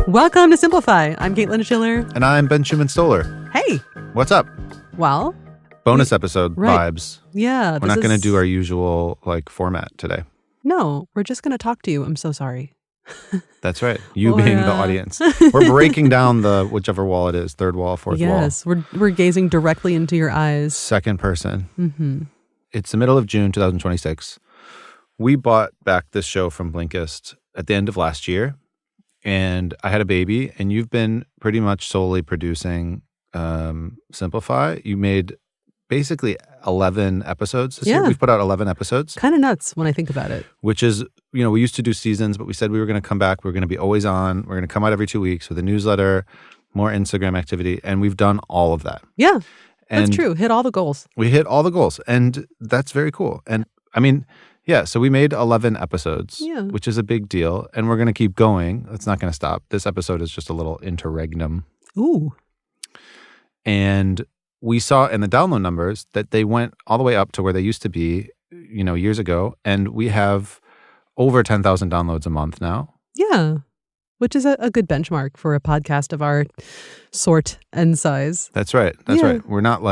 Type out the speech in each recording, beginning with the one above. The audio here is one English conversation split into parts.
Welcome to Simplify. I'm Caitlin Schiller. And I'm Ben Schuman-Stoler. Hey. What's up? Well. Bonus episode vibes. Yeah. We're not going to do our usual format today. No, we're just going to talk to you. I'm so sorry. That's right. You being the audience. We're breaking down the whichever wall it is, third wall, fourth wall. Yes, we're gazing directly into your eyes. Second person. Mm-hmm. It's the middle of June 2026. We bought back this show from Blinkist at the end of last year. And I had a baby, and you've been pretty much solely producing Simplify. You made basically 11 episodes this year. We've put out 11 episodes. Kind of nuts when I think about it. Which is, we used to do seasons, but we said we were going to come back. We were going to be always on. We're going to come out every 2 weeks with a newsletter, more Instagram activity, and we've done all of that. Yeah, that's true. Hit all the goals. We hit all the goals, and that's very cool. And I mean, yeah, so we made 11 episodes, which is a big deal, and we're going to keep going. It's not going to stop. This episode is just a little interregnum. Ooh. And we saw in the download numbers that they went all the way up to where they used to be, years ago, and we have over 10,000 downloads a month now. Yeah, which is a good benchmark for a podcast of our sort and size. That's right. That's right. We're not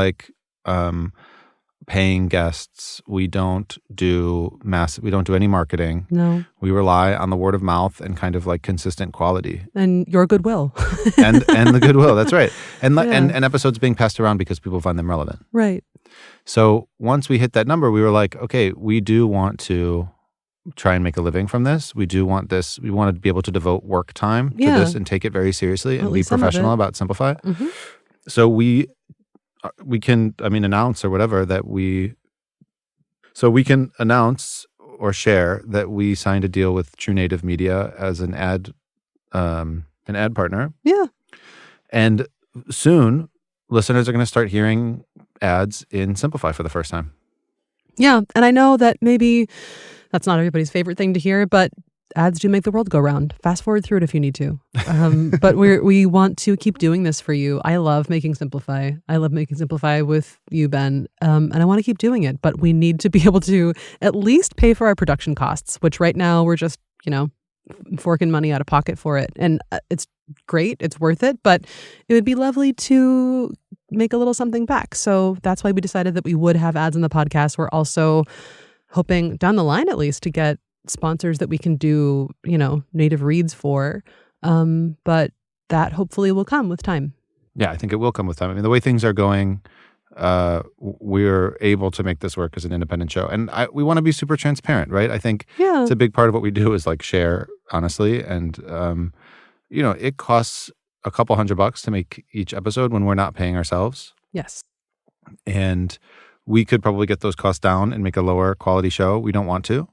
paying guests. We don't do any marketing. No. We rely on the word of mouth and kind of consistent quality. And your goodwill. and the goodwill, that's right. And episodes being passed around because people find them relevant. Right. So once we hit that number, we were like, okay, we do want to try and make a living from this. We do want this. We want to be able to devote work time to this and take it very seriously and be professional about Simplify. Mm-hmm. So we can, announce or whatever so we can announce or share that we signed a deal with True Native Media as an ad partner. Yeah. And soon listeners are going to start hearing ads in Simplify for the first time. Yeah. And I know that maybe that's not everybody's favorite thing to hear, but ads do make the world go round. Fast forward through it if you need to. But we want to keep doing this for you. I love making Simplify. I love making Simplify with you, Ben. And I want to keep doing it. But we need to be able to at least pay for our production costs, which right now we're just, forking money out of pocket for it. And it's great. It's worth it. But it would be lovely to make a little something back. So that's why we decided that we would have ads in the podcast. We're also hoping down the line, at least, to get sponsors that we can do, native reads for. But that hopefully will come with time. Yeah, I think it will come with time. The way things are going, we're able to make this work as an independent show. And we want to be super transparent, right? I think it's a big part of what we do is share honestly. And, it costs a couple $100 to make each episode when we're not paying ourselves. Yes. And we could probably get those costs down and make a lower quality show. We don't want to.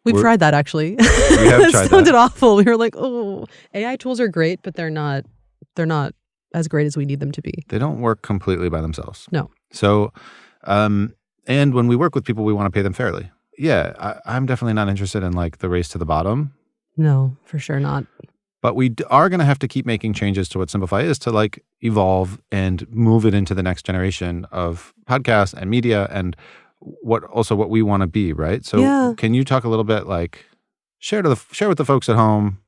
We've tried that, actually. We have tried that. It sounded awful. We were like, oh, AI tools are great, but they're not as great as we need them to be. They don't work completely by themselves. No. So, and when we work with people, we want to pay them fairly. Yeah, I'm definitely not interested in the race to the bottom. No, for sure not. But we are going to have to keep making changes to what Simplify is to evolve and move it into the next generation of podcasts and media and what we want to be, right? So Can you talk a little bit share with the folks at home,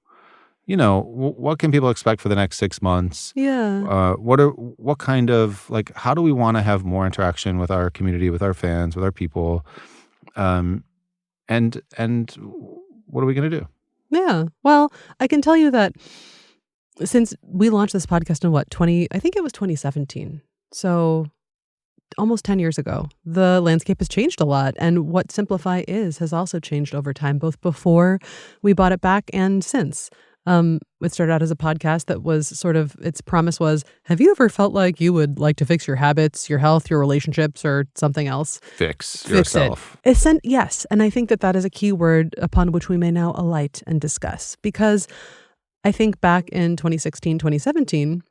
what can people expect for the next 6 months? Yeah. What kind of how do we want to have more interaction with our community, with our fans, with our people? And what are we going to do? Yeah. Well, I can tell you that since we launched this podcast in I think it was 2017. So almost 10 years ago, the landscape has changed a lot. And what Simplify has also changed over time, both before we bought it back and since. It started out as a podcast that was its promise was, have you ever felt like you would like to fix your habits, your health, your relationships, or something else? Fix yourself. Yes. And I think that is a key word upon which we may now alight and discuss. Because I think back in 2016, 2017,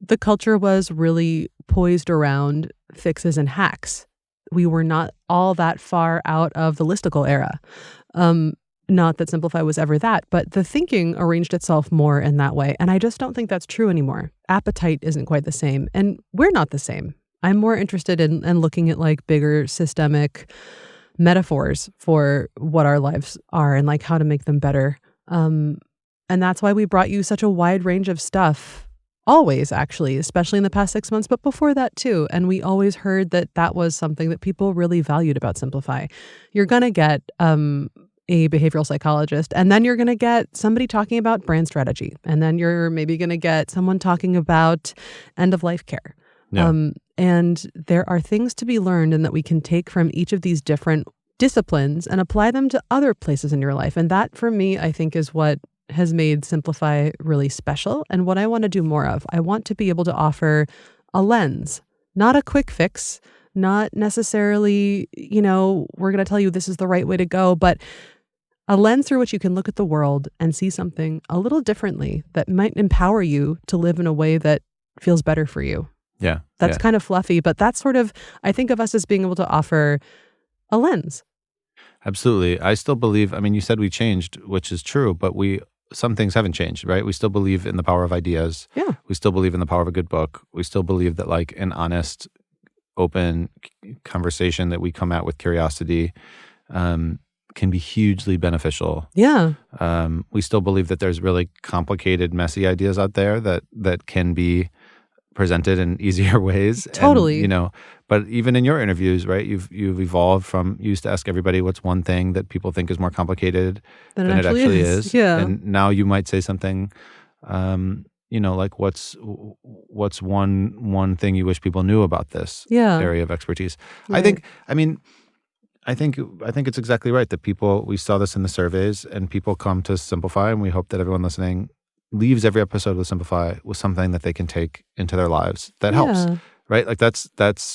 the culture was really poised around fixes and hacks. We were not all that far out of the listicle era. Not that Simplify was ever that, but the thinking arranged itself more in that way. And I just don't think that's true anymore. Appetite isn't quite the same. And we're not the same. I'm more interested in looking at bigger systemic metaphors for what our lives are and how to make them better. And that's why we brought you such a wide range of stuff. Always, actually, especially in the past 6 months, but before that too. And we always heard that that was something that people really valued about Simplify. You're going to get a behavioral psychologist, and then you're going to get somebody talking about brand strategy. And then you're maybe going to get someone talking about end-of-life care. Yeah. And there are things to be learned and that we can take from each of these different disciplines and apply them to other places in your life. And that, for me, I think is what has made Simplify really special and what I want to do more of. I want to be able to offer a lens, not a quick fix, not necessarily, we're going to tell you this is the right way to go, but a lens through which you can look at the world and see something a little differently that might empower you to live in a way that feels better for you. Yeah. That's kind of fluffy, but that's sort of, I think of us as being able to offer a lens. Absolutely. I still believe, you said we changed, which is true, but some things haven't changed, right? We still believe in the power of ideas. Yeah. We still believe in the power of a good book. We still believe that like an honest, open conversation that we come at with curiosity can be hugely beneficial. Yeah. We still believe that there's really complicated, messy ideas out there that can be presented in easier ways. Totally. And, but even in your interviews, right, you've evolved from, you used to ask everybody what's one thing that people think is more complicated than it actually is. Yeah. And now you might say something, like what's one thing you wish people knew about this area of expertise. Right. I think it's exactly right that we saw this in the surveys, and people come to Simplify, and we hope that everyone listening leaves every episode with Simplify with something that they can take into their lives that helps, right? Like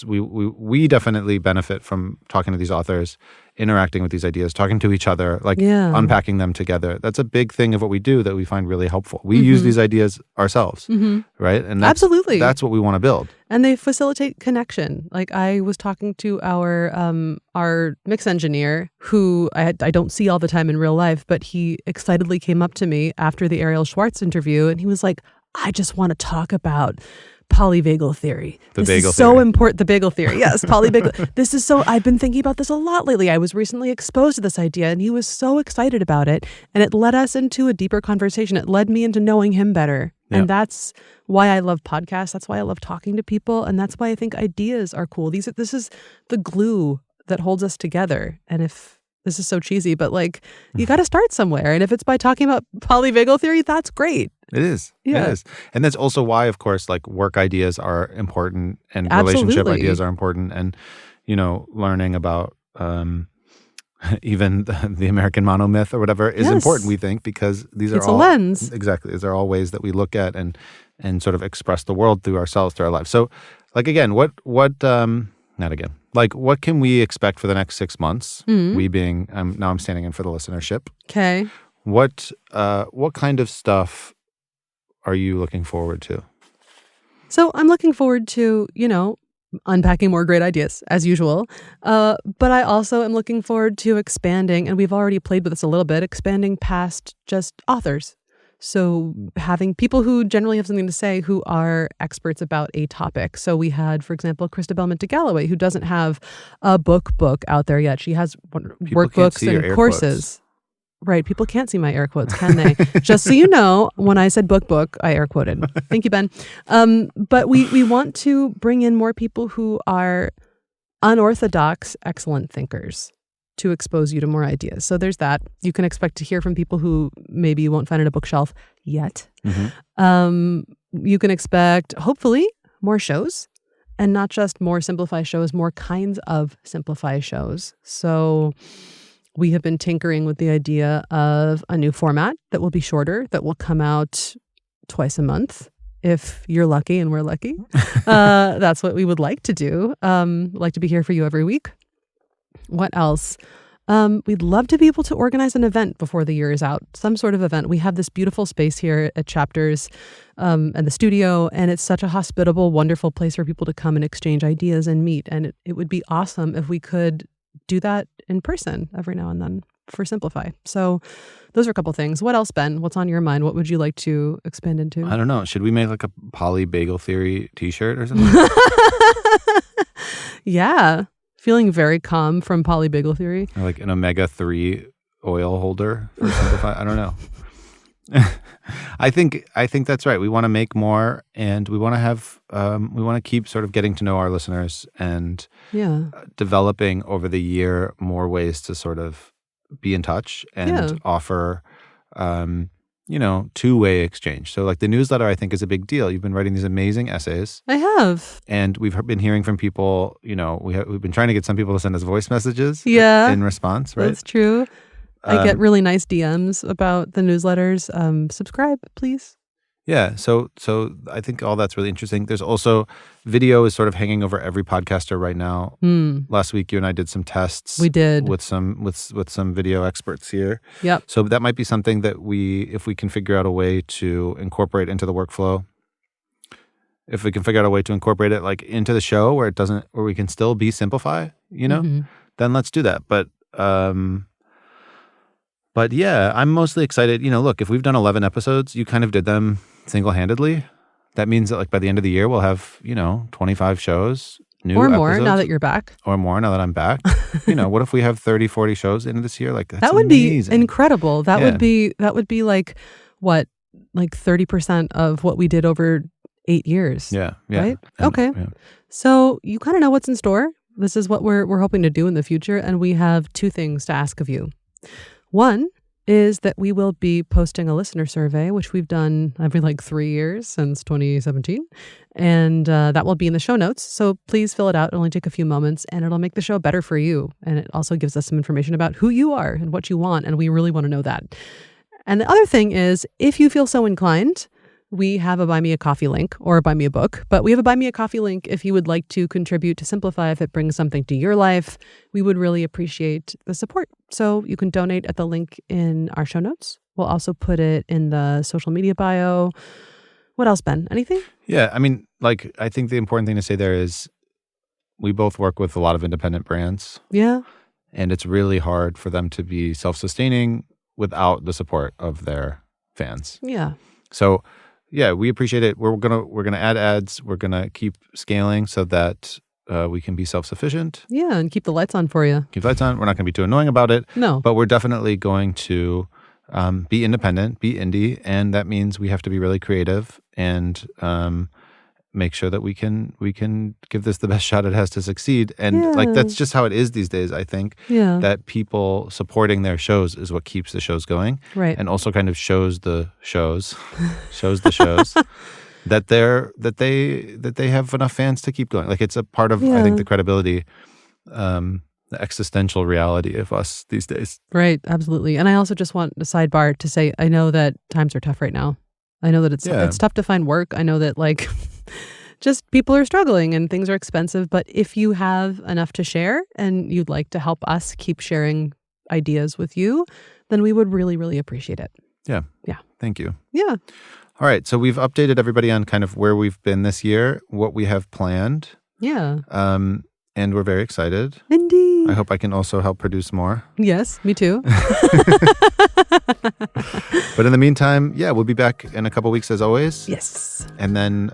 we definitely benefit from talking to these authors, interacting with these ideas, talking to each other, unpacking them together. That's a big thing of what we do that we find really helpful. We use these ideas ourselves, right? And absolutely, that's what we want to build. And they facilitate connection. Like I was talking to our mix engineer, who I don't see all the time in real life, but he excitedly came up to me after the Ariel Schwartz interview, and he was like, "I just want to talk about polyvagal theory. This is so important." The bagel theory. Yes, polyvagal. I've been thinking about this a lot lately. I was recently exposed to this idea, and he was so excited about it. And it led us into a deeper conversation. It led me into knowing him better. Yeah. And that's why I love podcasts. That's why I love talking to people. And that's why I think ideas are cool. This is the glue that holds us together. And if this is so cheesy, but you got to start somewhere. And if it's by talking about polyvagal theory, that's great. It is. Yeah. It is. And that's also why, of course, work ideas are important, and relationship ideas are important, and, learning about even the American monomyth or whatever is important, we think, because it's a lens. Exactly. These are all ways that we look at and sort of express the world through ourselves, through our lives. So, again, what can we expect for the next 6 months? Mm-hmm. We being, now I'm standing in for the listenership. Okay. What kind of stuff are you looking forward to? So I'm looking forward to, unpacking more great ideas as usual. But I also am looking forward to expanding, and we've already played with this a little bit, expanding past just authors. So having people who generally have something to say who are experts about a topic. So we had, for example, Christabel Minter-Galloway, who doesn't have a book out there yet. She has workbooks and courses. Quotes. Right. People can't see my air quotes, can they? Just so you know, when I said book, I air quoted. Thank you, Ben. But we want to bring in more people who are unorthodox, excellent thinkers to expose you to more ideas. So there's that. You can expect to hear from people who maybe you won't find on a bookshelf yet. Mm-hmm. You can expect, hopefully, more shows, and not just more Simplify shows, more kinds of Simplify shows. So we have been tinkering with the idea of a new format that will be shorter, that will come out twice a month. If you're lucky and we're lucky, that's what we would like to do. Like to be here for you every week. What else? We'd love to be able to organize an event before the year is out, some sort of event. We have this beautiful space here at Chapters and the studio, and it's such a hospitable, wonderful place for people to come and exchange ideas and meet. And it would be awesome if we could do that in person every now and then for Simplify. So those are a couple things. What else, Ben? What's on your mind? What would you like to expand into? I don't know. Should we make like a polyvagal theory t-shirt or something? Yeah. Feeling very calm from polyvagal theory. Or like an omega-3 oil holder for Simplify. I don't know. I think that's right. We want to make more, and we want to have we want to keep sort of getting to know our listeners and developing over the year more ways to sort of be in touch and offer two-way exchange. So like the newsletter, I think, is a big deal. You've been writing these amazing essays. I have. And we've been hearing from people, we've been trying to get some people to send us voice messages in response, right? That's true. I get really nice DMs about the newsletters. Subscribe, please. Yeah. So I think all that's really interesting. There's also video is sort of hanging over every podcaster right now. Last week, you and I did some tests. We did with some video experts here. Yep. So that might be something that if we can figure out a way to incorporate into the workflow. If we can figure out a way to incorporate it like into the show where we can still be Simplify, then let's do that. But yeah, I'm mostly excited. Look, if we've done 11 episodes, you kind of did them single-handedly. That means that like by the end of the year, we'll have, 25 shows, new or more episodes, now that you're back. Or more now that I'm back. What if we have 30, 40 shows into this year? Like that would amazing. Be incredible. That would be like what? Like 30% of what we did over 8 years. Yeah. Right? And, okay. Yeah. So you kind of know what's in store. This is what we're hoping to do in the future, and we have 2 things to ask of you. One is that we will be posting a listener survey, which we've done every 3 years since 2017. And that will be in the show notes. So please fill it out. It'll only take a few moments, and it'll make the show better for you. And it also gives us some information about who you are and what you want. And we really want to know that. And the other thing is, if you feel so inclined, we have a Buy Me a Coffee link or a Buy Me a Book, but we have a Buy Me a Coffee link if you would like to contribute to Simplify, if it brings something to your life. We would really appreciate the support. So you can donate at the link in our show notes. We'll also put it in the social media bio. What else, Ben? Anything? Yeah, I mean, I think the important thing to say there is we both work with a lot of independent brands. Yeah. And it's really hard for them to be self-sustaining without the support of their fans. Yeah. So yeah, we appreciate it. We're gonna add ads. We're gonna keep scaling so that we can be self-sufficient. Yeah, and keep the lights on for you. Keep the lights on. We're not gonna be too annoying about it. No, but we're definitely going to be independent, be indie, and that means we have to be really creative and make sure that we can give this the best shot it has to succeed. And that's just how it is these days, I think. Yeah. That people supporting their shows is what keeps the shows going. Right. And also kind of shows the shows that they have enough fans to keep going. Like it's a part of I think the credibility, the existential reality of us these days. Right, absolutely. And I also just want a sidebar to say I know that times are tough right now. I know that it's tough to find work. I know that just people are struggling and things are expensive. But if you have enough to share and you'd like to help us keep sharing ideas with you, then we would really, really appreciate it. Yeah. Yeah. Thank you. Yeah. All right. So we've updated everybody on kind of where we've been this year, what we have planned. Yeah. And we're very excited. Indeed. I hope I can also help produce more. Yes, me too. But in the meantime, we'll be back in a couple weeks as always. Yes. And then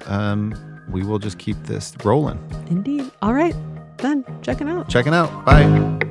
we will just keep this rolling. Indeed. All right. Then checking out. Bye.